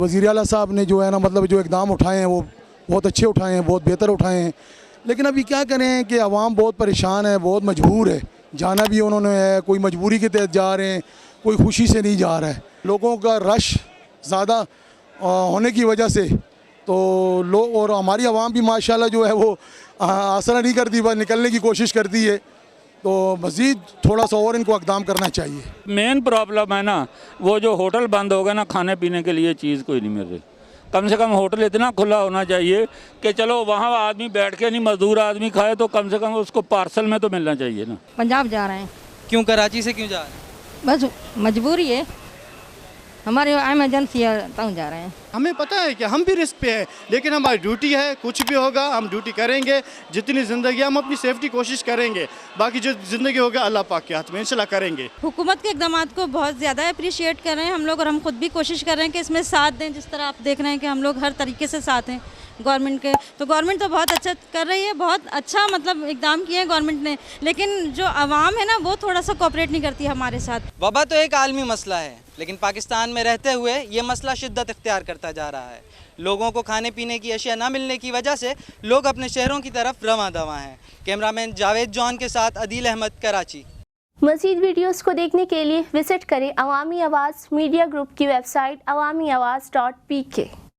वज़ीर आला साहब ने जो है ना मतलब जो इक़दाम उठाए हैं वो बहुत अच्छे उठाए हैं, बहुत बेहतर उठाए हैं, लेकिन अभी क्या करें कि आवाम बहुत परेशान है, बहुत मजबूर है, जाना भी उन्होंने है, कोई मजबूरी के तहत जा रहे हैं, कोई खुशी से नहीं जा रहा है। लोगों का रश ज़्यादा होने की वजह से तो लोग और हमारी आवाम भी माशाल्लाह जो है वो आसरा नहीं करती, बस निकलने की कोशिश करती है, तो मज़ीद थोड़ा सा और इनको इक़दाम करना चाहिए। मेन प्रॉब्लम है ना वो जो होटल बंद हो गए ना, खाने पीने के लिए चीज़ कोई नहीं मिल रही। कम से कम होटल इतना खुला होना चाहिए कि चलो वहाँ आदमी बैठ के नहीं, मजदूर आदमी खाए तो कम से कम उसको पार्सल में तो मिलना चाहिए ना। पंजाब जा रहे हैं। क्यों कराची से क्यों जा रहे हैं? बस मजबूरी है, हमारी एमरजेंसी है तब जा रहे हैं। हमें पता है कि हम भी रिस्क पे हैं, लेकिन हमारी ड्यूटी है, कुछ भी होगा हम ड्यूटी करेंगे, जितनी ज़िंदगी हम अपनी सेफ्टी कोशिश करेंगे, बाकी जो ज़िंदगी होगा अल्लाह पाक के हाथ में, इंशाल्लाह करेंगे। हुकूमत के इक़दाम को बहुत ज़्यादा अप्रिशिएट कर रहे हैं हम लोग, और हम खुद भी कोशिश कर रहे हैं कि इसमें साथ दें। जिस तरह आप देख रहे हैं कि हम लोग हर तरीके से साथ हैं गवर्नमेंट के, तो गवर्नमेंट तो बहुत अच्छा कर रही है, बहुत अच्छा मतलब इक़दाम किए हैं गवर्नमेंट ने, लेकिन जो आवाम है ना वो थोड़ा सा कोऑपरेट नहीं करती है हमारे साथ। वबा तो एक आलमी मसला है, लेकिन पाकिस्तान में रहते हुए ये मसला शिद्दत इख्तियार करता जा रहा है। लोगों को खाने पीने की अशिया ना मिलने की वजह से लोग अपने शहरों की तरफ रवां दवां हैं। कैमरामैन जावेद जॉन के साथ अदील अहमद, कराची। मज़ीद वीडियोस को देखने के लिए विजिट करें अवामी आवाज़ मीडिया ग्रुप की वेबसाइट awamiawaz.pk।